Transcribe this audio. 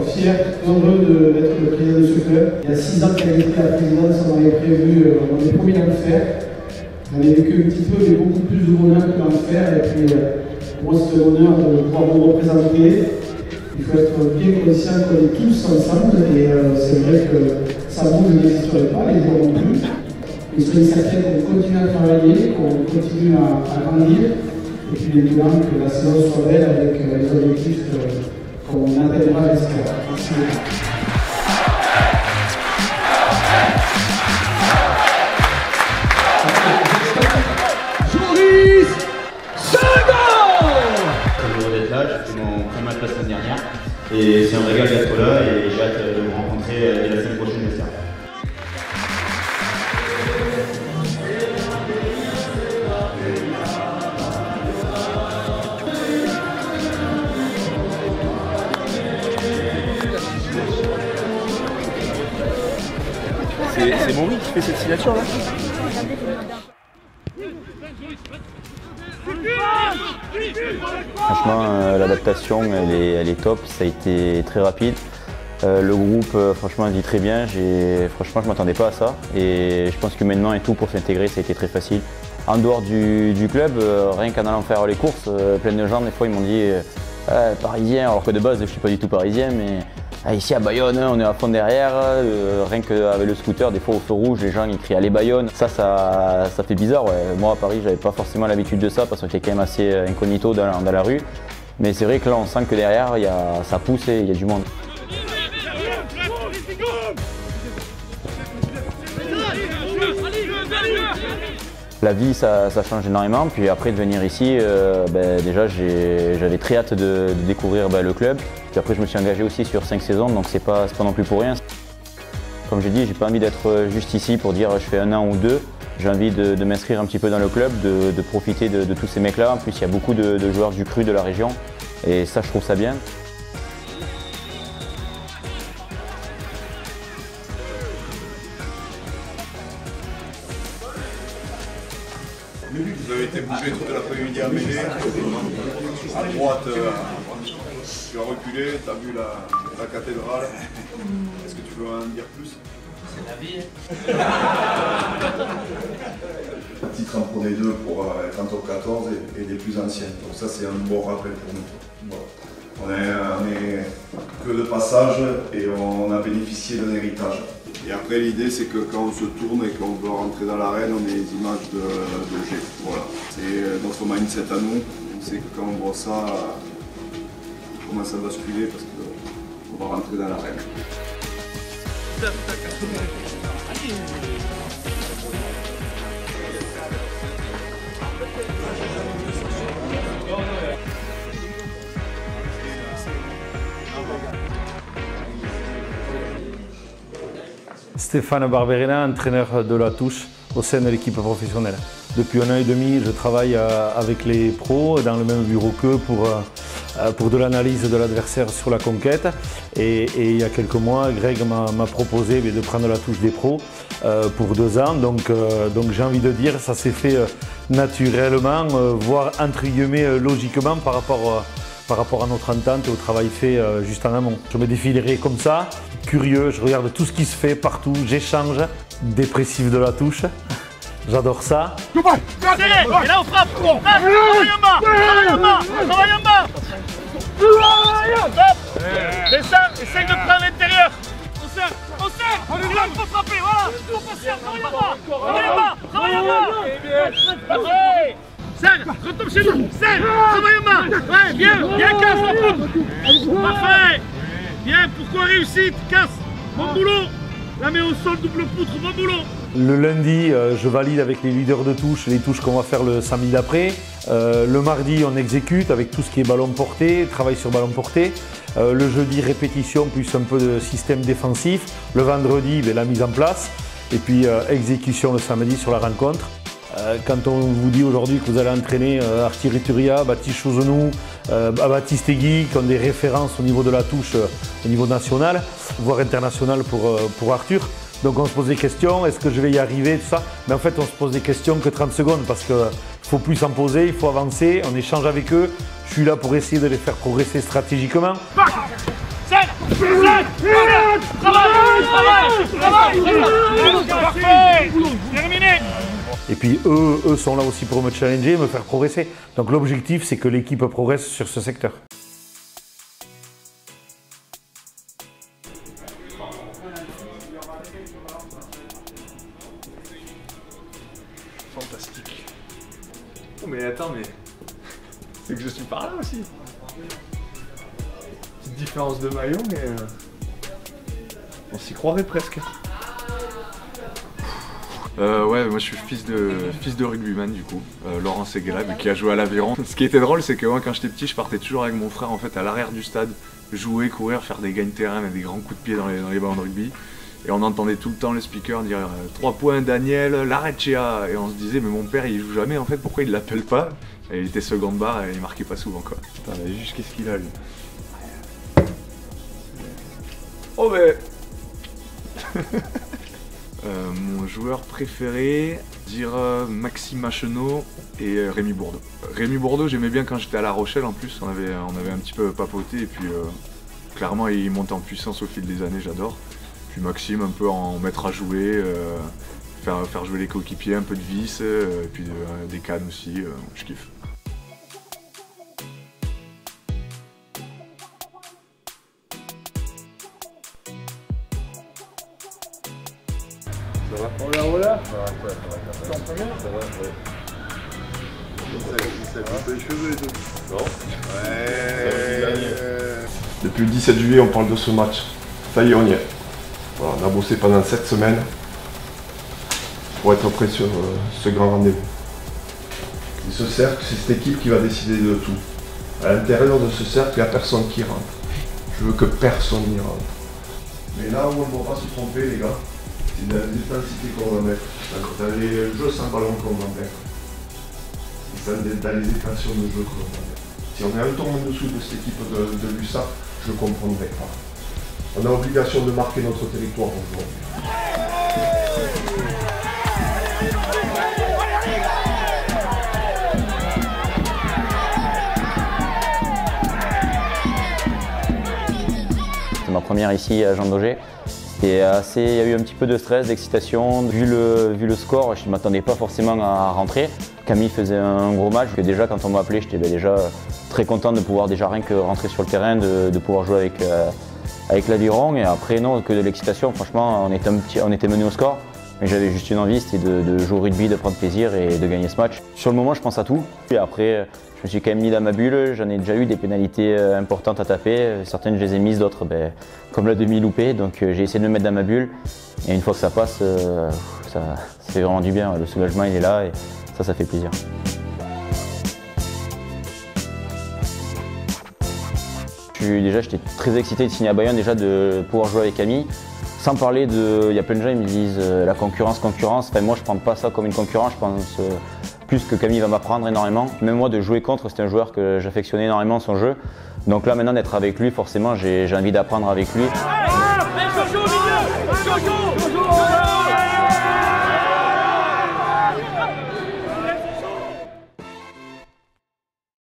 fier, heureux d'être le président de ce club. Il y a 6 ans qu'elle était la présidence, on avait prévu, on est promis d'en faire. On avait vécu un petit peu, mais beaucoup plus de bonheur que d'en faire. Et puis, pour moi, c'est un honneur de pouvoir vous représenter. Il faut être bien conscient qu'on est tous ensemble. Et c'est vrai que ça bouge n'existerait pas, les jours non plus. Mais soyez certains qu'on continue à travailler, qu'on continue à grandir. Et puis maintenant que la saison soit belle avec les objectifs qu'on atteindra, j'espère. Merci beaucoup. Joris Sagan! Je suis heureux d'être là, j'ai fait mon premier match la semaine dernière. Et c'est un régal d'être là et j'ai hâte de vous rencontrer dès la semaine prochaine, j'espère. C'est Maury qui fait cette signature là? Franchement, l'adaptation elle est top, ça a été très rapide. Le groupe franchement vit très bien, franchement je ne m'attendais pas à ça et je pense que maintenant et tout pour s'intégrer ça a été très facile. En dehors du club, rien qu'en allant faire les courses, plein de gens des fois ils m'ont dit parisien, alors que de base je ne suis pas du tout parisien, mais ici à Bayonne on est à fond derrière, rien qu'avec le scooter des fois au feu rouge les gens ils crient allez Bayonne, ça fait bizarre. Ouais. Moi à Paris j'avais pas forcément l'habitude de ça parce que j'étais quand même assez incognito dans la rue, mais c'est vrai que là on sent que derrière ça pousse et il y a du monde. La vie ça change énormément, puis après de venir ici, déjà j'avais très hâte de découvrir le club, puis après je me suis engagé aussi sur 5 saisons, donc c'est pas non plus pour rien. Comme j'ai dit, j'ai pas envie d'être juste ici pour dire je fais 1 an ou 2, j'ai envie de m'inscrire un petit peu dans le club, de profiter de tous ces mecs là, en plus il y a beaucoup de joueurs du cru de la région, et ça je trouve ça bien. Vous avez été bougé toute l'après-midi à mêler. À droite, tu as reculé, tu as vu la cathédrale. Est-ce que tu veux en dire plus? C'est la vie. Titre en Pro D2 pour être en top 14 et des plus anciens. Donc ça c'est un bon rappel pour nous. Voilà. On est que de passage et on a bénéficié d'un héritage. Et après l'idée c'est que quand on se tourne et qu'on veut rentrer dans l'arène, on ait les images de G. Voilà. C'est notre mindset à nous. On sait que quand on voit ça, on commence à basculer parce qu'on va rentrer dans l'arène. Stéphane Barberena, entraîneur de la touche au sein de l'équipe professionnelle. Depuis 1 an et demi, je travaille avec les pros dans le même bureau qu'eux pour de l'analyse de l'adversaire sur la conquête. Et il y a quelques mois, Greg m'a proposé de prendre la touche des pros pour 2 ans. Donc j'ai envie de dire, ça s'est fait naturellement, voire entre guillemets logiquement par rapport à notre entente et au travail fait juste en amont. Je me défilerai comme ça, curieux, je regarde tout ce qui se fait partout, j'échange, dépressif de la touche, j'adore ça. Et là on frappe, travaille en bas, travaille en bas. Descends, essaye de prendre l'intérieur. On serre, il faut frapper, voilà, faut passer, travaille en bas. Parfait. Serre, retombe chez nous, serre, travaille en bas. Ouais, bien, casse la poutre. Parfait. Bien, pourquoi réussite, casse. Bon boulot. La mets au sol, double poutre, bon boulot. Le lundi, je valide avec les leaders de touche les touches qu'on va faire le samedi d'après. Le mardi, on exécute avec tout ce qui est ballon porté, travail sur ballon porté. Le jeudi, répétition plus un peu de système défensif. Le vendredi, la mise en place. Et puis exécution le samedi sur la rencontre. Quand on vous dit aujourd'hui que vous allez entraîner Arthur Ituria, Baptiste Chauzenou, Baptiste Egui, qui ont des références au niveau de la touche au niveau national, voire international pour Arthur. Donc on se pose des questions, est-ce que je vais y arriver, tout ça. Mais en fait on se pose des questions que 30 secondes parce qu'il ne faut plus s'en poser, il faut avancer, on échange avec eux. Je suis là pour essayer de les faire progresser stratégiquement. C'est Parfait. Terminé. Et puis eux sont là aussi pour me challenger, me faire progresser. Donc l'objectif, c'est que l'équipe progresse sur ce secteur. Fantastique. Oh mais attends, mais c'est que je suis par là aussi. Petite différence de maillot, mais on s'y croirait presque. Ouais, moi je suis fils de rugbyman du coup, Laurent Séguéla, qui a joué à l'Aviron. Ce qui était drôle, c'est que moi quand j'étais petit, je partais toujours avec mon frère en fait à l'arrière du stade, jouer, courir, faire des gains de terrain, mettre des grands coups de pied dans les ballons de rugby. Et on entendait tout le temps le speaker dire 3 points Daniel, Larechea. Et on se disait mais mon père il joue jamais en fait, pourquoi il l'appelle pas? Et il était seconde barre et il marquait pas souvent quoi. Putain mais juste qu'est-ce qu'il a lui? Oh mais mon joueur préféré, dire Maxime Machenot et Rémi Bourdeau. Rémi Bourdeau j'aimais bien quand j'étais à La Rochelle en plus, on avait un petit peu papoté et puis clairement il monte en puissance au fil des années, j'adore. Puis Maxime un peu en mettre à jouer, faire jouer les coéquipiers, un peu de vis, et puis des cannes aussi, je kiffe. Ça va? Voilà. Ça va, ça va, ouais. Ça coupe les cheveux et tout. Non? Ouais. Depuis le 17 juillet, on parle de ce match. Ça y est, on y est. Voilà, on a bossé pendant 7 semaines pour être prêt sur ce grand rendez-vous. Et ce cercle, c'est cette équipe qui va décider de tout. À l'intérieur de ce cercle, il n'y a personne qui rentre. Je veux que personne n'y rentre. Mais là où on ne va pas se tromper, les gars, c'est dans l'intensité qu'on va mettre, dans les jeux sans ballon qu'on va mettre, et dans les équations de jeu qu'on va mettre. Si on est un tour en dessous de cette équipe de l'USA, je ne comprendrai pas. On a l'obligation de marquer notre territoire aujourd'hui. C'est ma première ici à Jean Daugé. Il y a eu un petit peu de stress, d'excitation. Vu le score, je ne m'attendais pas forcément à rentrer. Camille faisait un gros match. Déjà, quand on m'a appelé, j'étais déjà très content de pouvoir déjà rien que rentrer sur le terrain, de pouvoir jouer avec l'Aviron. Et après, non, que de l'excitation. Franchement, on était mené au score. Mais j'avais juste une envie, c'était de jouer au rugby, de prendre plaisir et de gagner ce match. Sur le moment, je pense à tout. Et après, je me suis quand même mis dans ma bulle. J'en ai déjà eu des pénalités importantes à taper. Certaines, je les ai mises, d'autres, comme la demi-loupée. Donc j'ai essayé de me mettre dans ma bulle. Et une fois que ça passe, ça fait vraiment du bien. Le soulagement, il est là et ça fait plaisir. J'étais très excité de signer à Bayonne, déjà de pouvoir jouer avec Camille. Sans parler il y a plein de gens qui me disent la concurrence. Enfin, moi je ne prends pas ça comme une concurrence, je pense plus que Camille va m'apprendre énormément. Même moi de jouer contre, c'est un joueur que j'affectionnais énormément son jeu. Donc là maintenant d'être avec lui, forcément j'ai envie d'apprendre avec lui.